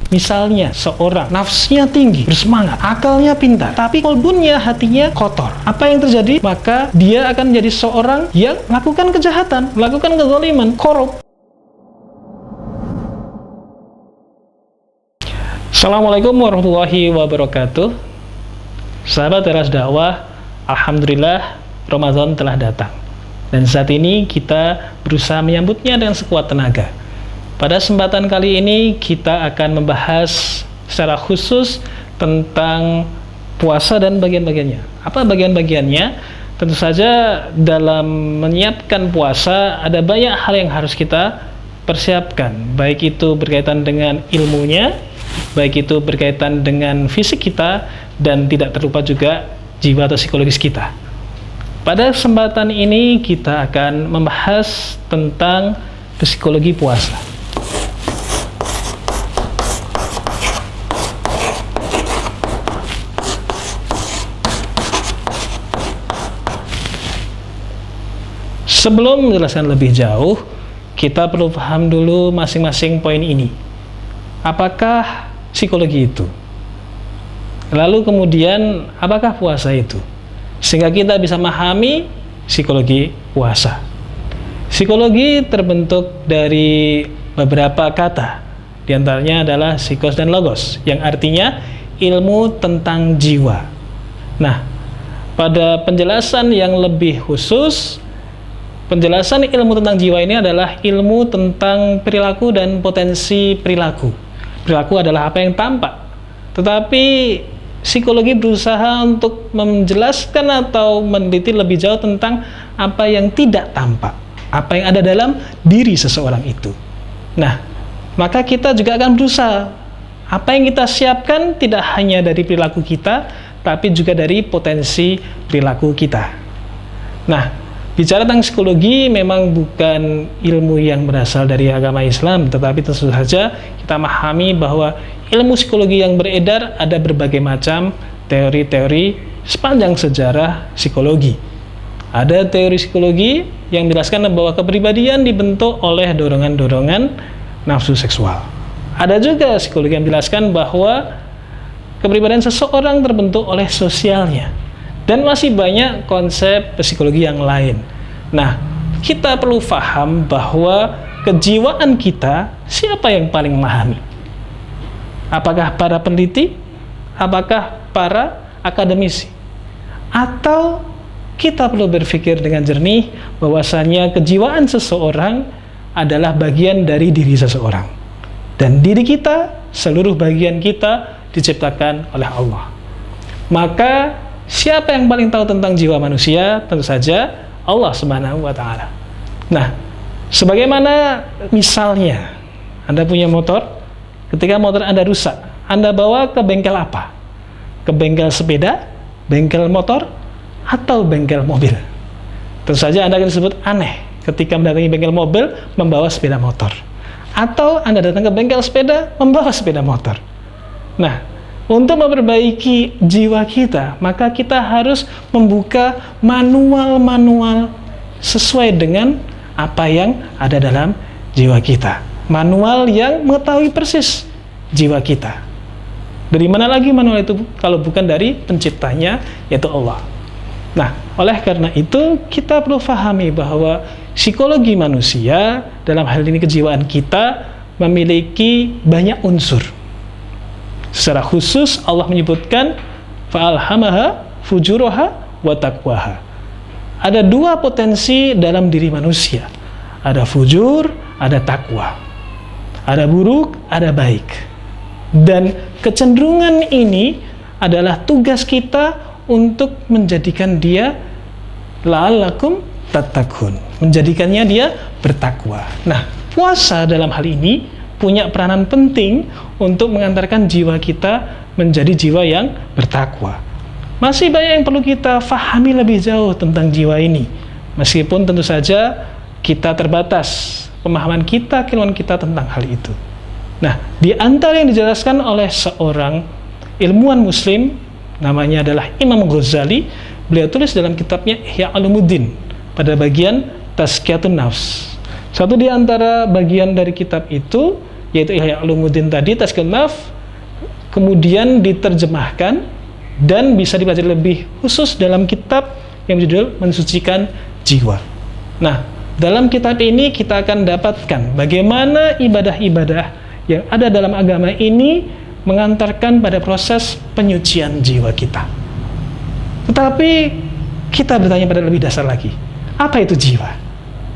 Misalnya seorang nafsunya tinggi, bersemangat, akalnya pintar, tapi kolbunya, hatinya kotor. Apa yang terjadi? Maka dia akan menjadi seorang yang melakukan kejahatan, melakukan kezaliman, korup. Assalamualaikum warahmatullahi wabarakatuh. Sahabat Teras Dakwah, alhamdulillah Ramadan telah datang. Dan saat ini kita berusaha menyambutnya dengan sekuat tenaga. Pada kesempatan kali ini kita akan membahas secara khusus tentang puasa dan bagian-bagiannya. Apa bagian-bagiannya? Tentu saja dalam menyiapkan puasa ada banyak hal yang harus kita persiapkan. Baik itu berkaitan dengan ilmunya, baik itu berkaitan dengan fisik kita, dan tidak terlupa juga jiwa atau psikologis kita. Pada kesempatan ini kita akan membahas tentang psikologi puasa. Sebelum menjelaskan lebih jauh, kita perlu paham dulu masing-masing poin ini. Apakah psikologi itu? Lalu kemudian, apakah puasa itu? Sehingga kita bisa memahami psikologi puasa. Psikologi terbentuk dari beberapa kata. Di antaranya adalah psikos dan logos, yang artinya ilmu tentang jiwa. Nah, pada penjelasan yang lebih khusus, penjelasan ilmu tentang jiwa ini adalah ilmu tentang perilaku dan potensi perilaku. Perilaku adalah apa yang tampak, tetapi psikologi berusaha untuk menjelaskan atau meneliti lebih jauh tentang apa yang tidak tampak, apa yang ada dalam diri seseorang itu. Nah, maka kita juga akan berusaha, apa yang kita siapkan tidak hanya dari perilaku kita, tapi juga dari potensi perilaku kita. Nah, bicara tentang psikologi memang bukan ilmu yang berasal dari agama Islam, tetapi tentu saja kita memahami bahwa ilmu psikologi yang beredar ada berbagai macam teori-teori sepanjang sejarah psikologi. Ada teori psikologi yang menjelaskan bahwa kepribadian dibentuk oleh dorongan-dorongan nafsu seksual. Ada juga psikologi yang menjelaskan bahwa kepribadian seseorang terbentuk oleh sosialnya. Dan masih banyak konsep psikologi yang lain. Nah, kita perlu paham bahwa kejiwaan kita, siapa yang paling memahami? Apakah para peneliti? Apakah para akademisi? Atau kita perlu berpikir dengan jernih bahwasanya kejiwaan seseorang adalah bagian dari diri seseorang. Dan diri kita, seluruh bagian kita diciptakan oleh Allah. Maka siapa yang paling tahu tentang jiwa manusia? Tentu saja Allah Subhanahu wa Ta'ala. Nah, sebagaimana misalnya Anda punya motor, ketika motor Anda rusak, Anda bawa ke bengkel apa? Ke bengkel sepeda, bengkel motor, atau bengkel mobil? Tentu saja Anda akan disebut aneh ketika mendatangi bengkel mobil membawa sepeda motor, atau Anda datang ke bengkel sepeda membawa sepeda motor. Nah, untuk memperbaiki jiwa kita, maka kita harus membuka manual-manual sesuai dengan apa yang ada dalam jiwa kita. Manual yang mengetahui persis jiwa kita. Dari mana lagi manual itu kalau bukan dari penciptanya, yaitu Allah. Nah, oleh karena itu kita perlu pahami bahwa psikologi manusia, dalam hal ini kejiwaan kita, memiliki banyak unsur. Secara khusus Allah menyebutkan fa'alhamaha fujuraha wa taqwaha. Ada dua potensi dalam diri manusia. Ada fujur, ada takwa. Ada buruk, ada baik. Dan kecenderungan ini adalah tugas kita untuk menjadikan dia la'allakum tattaqun. Menjadikannya dia bertakwa. Nah, puasa dalam hal ini punya peranan penting untuk mengantarkan jiwa kita menjadi jiwa yang bertakwa. Masih banyak yang perlu kita fahami lebih jauh tentang jiwa ini. Meskipun tentu saja kita terbatas pemahaman kita, keilmuan kita tentang hal itu. Nah, di antara yang dijelaskan oleh seorang ilmuwan muslim, namanya adalah Imam Ghazali, beliau tulis dalam kitabnya Ihya Ulumuddin pada bagian Tazkiyatun Nafs. Satu di antara bagian dari kitab itu yaitu Ihya Ulumuddin tadi, Tazkiyatun Nafs, kemudian diterjemahkan dan bisa dipelajari lebih khusus dalam kitab yang berjudul Mensucikan Jiwa. Nah, dalam kitab ini kita akan dapatkan bagaimana ibadah-ibadah yang ada dalam agama ini mengantarkan pada proses penyucian jiwa kita. Tetapi kita bertanya pada lebih dasar lagi, apa itu jiwa?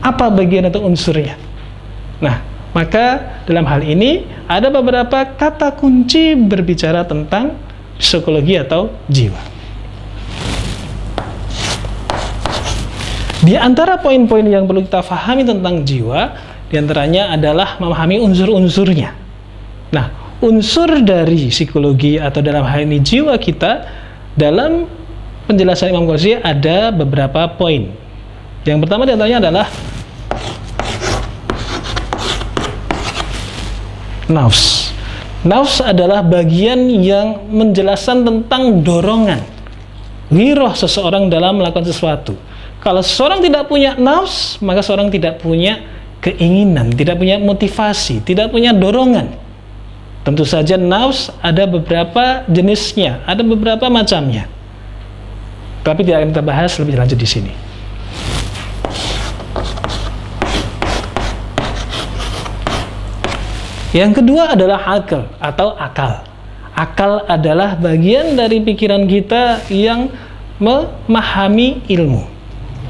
Apa bagian atau unsurnya? Nah, maka dalam hal ini ada beberapa kata kunci berbicara tentang psikologi atau jiwa. Di antara poin-poin yang perlu kita pahami tentang jiwa, diantaranya adalah memahami unsur-unsurnya. Nah, unsur dari psikologi atau dalam hal ini jiwa kita, dalam penjelasan Imam Ghazali ada beberapa poin. Yang pertama diantaranya adalah nafs. Nafs adalah bagian yang menjelaskan tentang dorongan, ghirah seseorang dalam melakukan sesuatu. Kalau seseorang tidak punya nafs, maka seseorang tidak punya keinginan, tidak punya motivasi, tidak punya dorongan. Tentu saja nafs ada beberapa jenisnya, ada beberapa macamnya. Tapi tidak akan kita bahas lebih lanjut di sini. Yang kedua adalah akal atau akal. Akal adalah bagian dari pikiran kita yang memahami ilmu.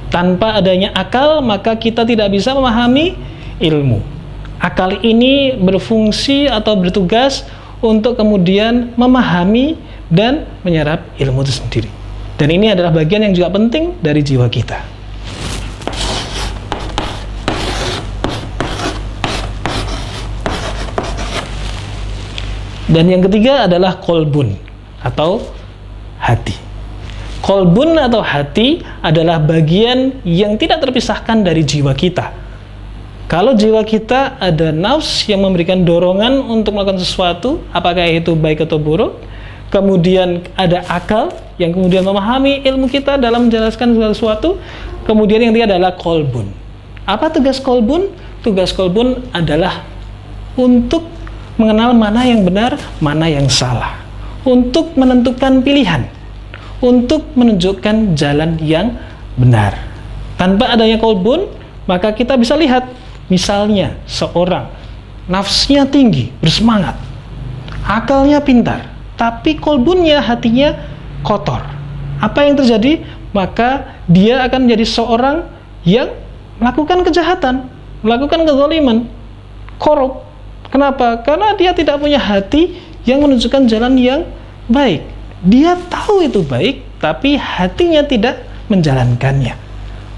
Tanpa adanya akal, maka kita tidak bisa memahami ilmu. Akal ini berfungsi atau bertugas untuk kemudian memahami dan menyerap ilmu itu sendiri. Dan ini adalah bagian yang juga penting dari jiwa kita. Dan yang ketiga adalah kolbun atau hati. Kolbun atau hati adalah bagian yang tidak terpisahkan dari jiwa kita. Kalau jiwa kita ada nafs yang memberikan dorongan untuk melakukan sesuatu, apakah itu baik atau buruk, kemudian ada akal yang kemudian memahami ilmu kita dalam menjelaskan segala sesuatu, kemudian yang ketiga adalah kolbun. Apa tugas kolbun? Tugas kolbun adalah untuk mengenal mana yang benar, mana yang salah, untuk menentukan pilihan, untuk menunjukkan jalan yang benar. Tanpa adanya kolbun, maka kita bisa lihat, misalnya seorang nafsnya tinggi, bersemangat, akalnya pintar, tapi kolbunnya, hatinya kotor. Apa yang terjadi? Maka dia akan menjadi seorang yang melakukan kejahatan, melakukan kezaliman, korup. Kenapa? Karena dia tidak punya hati yang menunjukkan jalan yang baik. Dia tahu itu baik, tapi hatinya tidak menjalankannya.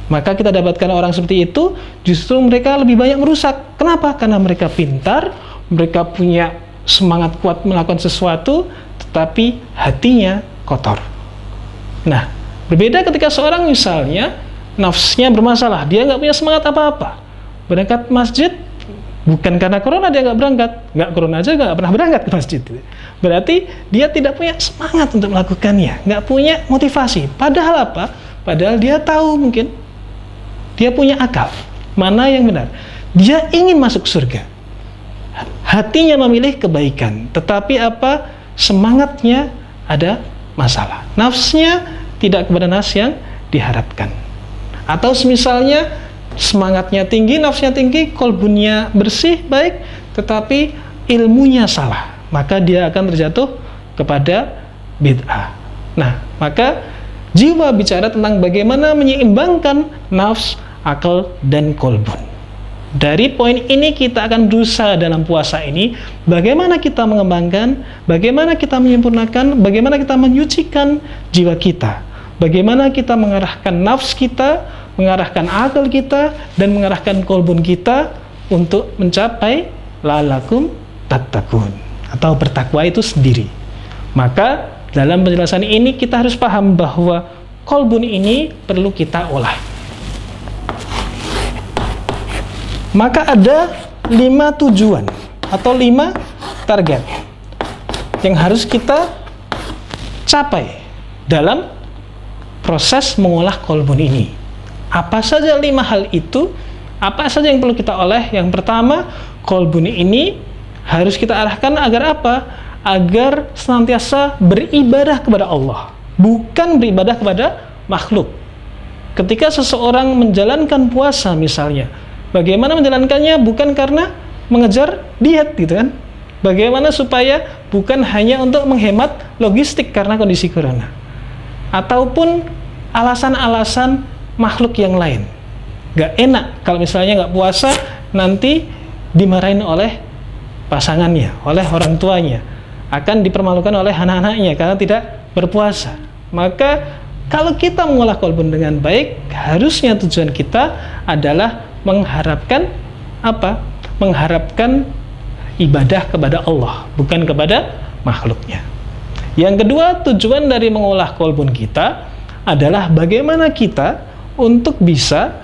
Maka kita dapatkan orang seperti itu, justru mereka lebih banyak merusak. Kenapa? Karena mereka pintar, mereka punya semangat kuat melakukan sesuatu, tetapi hatinya kotor. Nah, berbeda ketika seorang misalnya nafsnya bermasalah, dia nggak punya semangat apa-apa. Berangkat masjid, bukan karena corona dia nggak berangkat, nggak corona aja nggak pernah berangkat ke masjid. Berarti dia tidak punya semangat untuk melakukannya, nggak punya motivasi. Padahal apa? Padahal dia tahu mungkin, dia punya akal, mana yang benar. Dia ingin masuk surga, hatinya memilih kebaikan, tetapi apa? Semangatnya ada masalah. Nafsnya tidak kepada nafs yang diharapkan. Atau misalnya semangatnya tinggi, nafsnya tinggi, kolbunnya bersih, baik, tetapi ilmunya salah, maka dia akan terjatuh kepada bid'ah. Nah, maka jiwa bicara tentang bagaimana menyeimbangkan nafs, akal, dan kolbun. Dari poin ini kita akan berusaha dalam puasa ini, bagaimana kita mengembangkan, bagaimana kita menyempurnakan, bagaimana kita menyucikan jiwa kita, bagaimana kita mengarahkan nafs kita, mengarahkan akal kita, dan mengarahkan kolbun kita untuk mencapai la'allakum tattaqun, atau bertakwa itu sendiri. Maka dalam penjelasan ini kita harus paham bahwa kolbun ini perlu kita olah. Maka ada 5 tujuan atau 5 target yang harus kita capai dalam proses mengolah kolbun ini. Apa saja 5 hal itu? Apa saja yang perlu kita oleh? Yang pertama, kolbun ini Harus kita arahkan agar apa? Agar senantiasa beribadah kepada Allah, bukan beribadah kepada makhluk. Ketika seseorang menjalankan puasa misalnya, bagaimana menjalankannya? Bukan karena mengejar diet gitu kan. Bagaimana supaya bukan hanya untuk menghemat logistik karena kondisi corona, ataupun alasan-alasan makhluk yang lain. Gak enak kalau misalnya gak puasa, nanti dimarahin oleh pasangannya, oleh orang tuanya, akan dipermalukan oleh anak-anaknya karena tidak berpuasa. Maka kalau kita mengolah kolbun dengan baik, harusnya tujuan kita adalah mengharapkan apa? Mengharapkan ibadah kepada Allah, bukan kepada makhluknya. Yang kedua, tujuan dari mengolah kolbun kita adalah bagaimana kita untuk bisa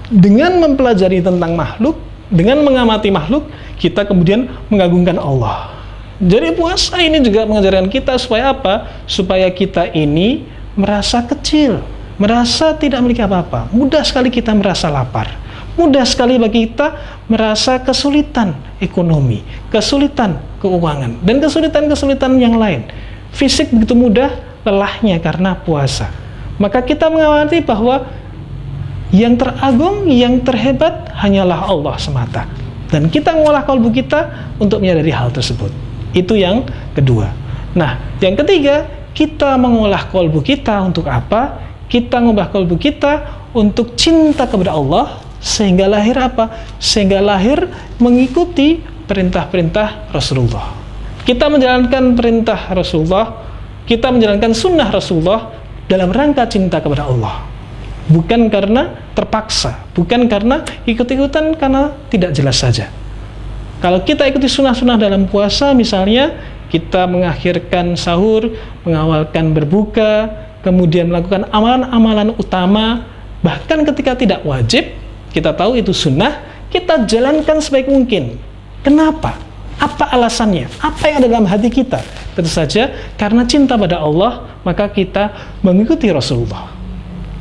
dengan mempelajari tentang makhluk, dengan mengamati makhluk, kita kemudian mengagungkan Allah. Jadi puasa ini juga mengajarkan kita supaya apa? Supaya kita ini merasa kecil, merasa tidak memiliki apa-apa. Mudah sekali kita merasa lapar. Mudah sekali bagi kita merasa kesulitan ekonomi, kesulitan keuangan, dan kesulitan-kesulitan yang lain. Fisik begitu mudah lelahnya karena puasa. Maka kita mengamati bahwa yang teragung, yang terhebat hanyalah Allah semata. Dan kita mengolah kalbu kita untuk menyadari hal tersebut. Itu yang kedua. Nah, yang ketiga, kita mengolah kalbu kita untuk apa? Kita mengolah kalbu kita untuk cinta kepada Allah, sehingga lahir apa? Sehingga lahir mengikuti perintah-perintah Rasulullah. Kita menjalankan perintah Rasulullah, kita menjalankan sunnah Rasulullah dalam rangka cinta kepada Allah. Bukan karena terpaksa, bukan karena ikut-ikutan karena tidak jelas saja. Kalau kita ikuti sunnah-sunnah dalam puasa, misalnya kita mengakhirkan sahur, mengawalkan berbuka, kemudian melakukan amalan-amalan utama, bahkan ketika tidak wajib, kita tahu itu sunnah, kita jalankan sebaik mungkin. Kenapa? Apa alasannya? Apa yang ada dalam hati kita? Tentu saja karena cinta pada Allah, maka kita mengikuti Rasulullah.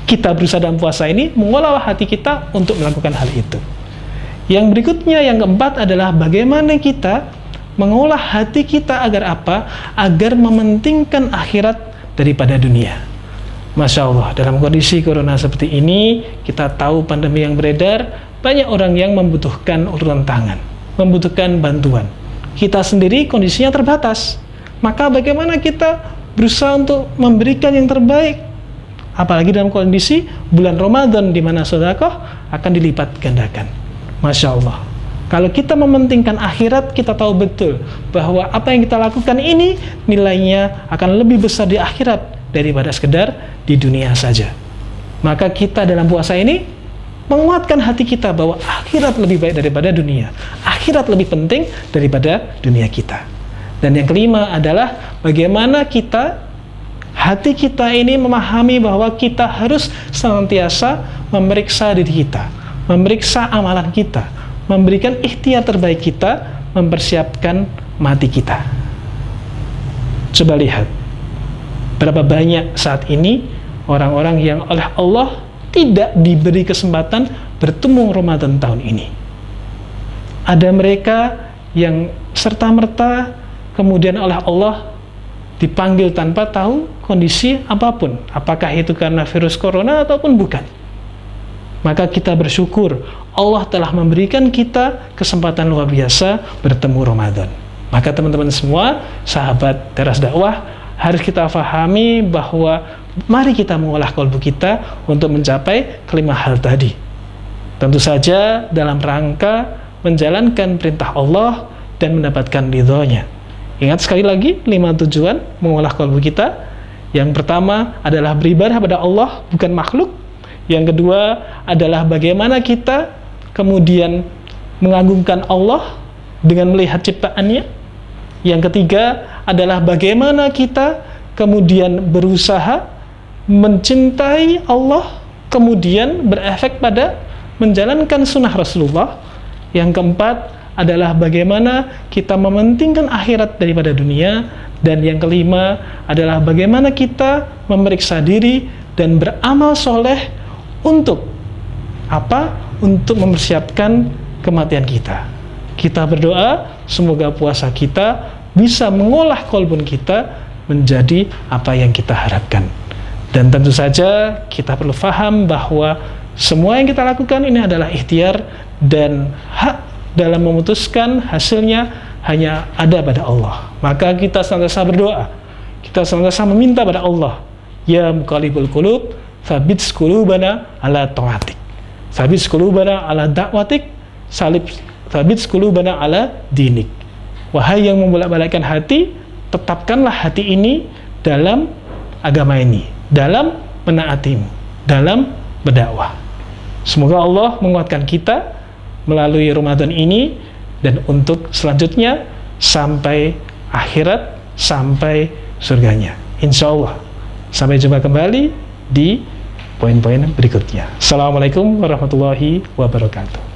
Kita berusaha dalam puasa ini mengolah hati kita untuk melakukan hal itu. Yang berikutnya, yang keempat adalah bagaimana kita mengolah hati kita agar apa? Agar mementingkan akhirat daripada dunia. Masya Allah, dalam kondisi corona seperti ini, kita tahu pandemi yang beredar, banyak orang yang membutuhkan uluran tangan, membutuhkan bantuan. Kita sendiri kondisinya terbatas, maka bagaimana kita berusaha untuk memberikan yang terbaik? Apalagi dalam kondisi bulan Ramadan, di mana sedekah akan dilipat gandakan. Masya Allah, kalau kita mementingkan akhirat, kita tahu betul bahwa apa yang kita lakukan ini nilainya akan lebih besar di akhirat daripada sekedar di dunia saja. Maka kita dalam puasa ini menguatkan hati kita bahwa akhirat lebih baik daripada dunia, akhirat lebih penting daripada dunia kita. Dan yang kelima adalah bagaimana kita, hati kita ini memahami bahwa kita harus senantiasa memeriksa diri kita, memeriksa amalan kita, memberikan ikhtiar terbaik kita, mempersiapkan mati kita. Coba lihat berapa banyak saat ini orang-orang yang oleh Allah tidak diberi kesempatan bertemu Ramadan tahun ini. Ada mereka yang serta-merta kemudian oleh Allah dipanggil tanpa tahu kondisi apapun, apakah itu karena virus corona ataupun bukan. Maka kita bersyukur Allah telah memberikan kita kesempatan luar biasa bertemu Ramadan. Maka teman-teman semua, sahabat Teras Dakwah, harus kita fahami bahwa mari kita mengolah kalbu kita untuk mencapai kelima hal tadi. Tentu saja dalam rangka menjalankan perintah Allah dan mendapatkan ridhonya. Ingat sekali lagi 5 tujuan mengolah kalbu kita. Yang pertama adalah beribadah pada Allah, bukan makhluk. Yang kedua adalah bagaimana kita kemudian mengagungkan Allah dengan melihat ciptaannya. Yang ketiga adalah bagaimana kita kemudian berusaha mencintai Allah, kemudian berefek pada menjalankan sunnah Rasulullah. Yang keempat adalah bagaimana kita mementingkan akhirat daripada dunia. Dan yang kelima adalah bagaimana kita memeriksa diri dan beramal soleh untuk apa? Untuk mempersiapkan kematian kita. Kita berdoa semoga puasa kita bisa mengolah kolbun kita menjadi apa yang kita harapkan. Dan tentu saja kita perlu paham bahwa semua yang kita lakukan ini adalah ikhtiar, dan hak dalam memutuskan hasilnya hanya ada pada Allah. Maka kita senantiasa berdoa, kita senantiasa meminta pada Allah, ya muqallibul qulub, tsabbit qulubana ala ta'atik, tsabbit qulubana ala da'watik, tsabbit qulubana ala dinik. Wahai yang membolak-balikkan hati, tetapkanlah hati ini dalam agama ini, dalam menaatimu, dalam berdakwah. Semoga Allah menguatkan kita melalui Ramadan ini, dan untuk selanjutnya sampai akhirat, sampai surganya, insya Allah. Sampai jumpa kembali di poin-poin berikutnya. Assalamualaikum warahmatullahi wabarakatuh.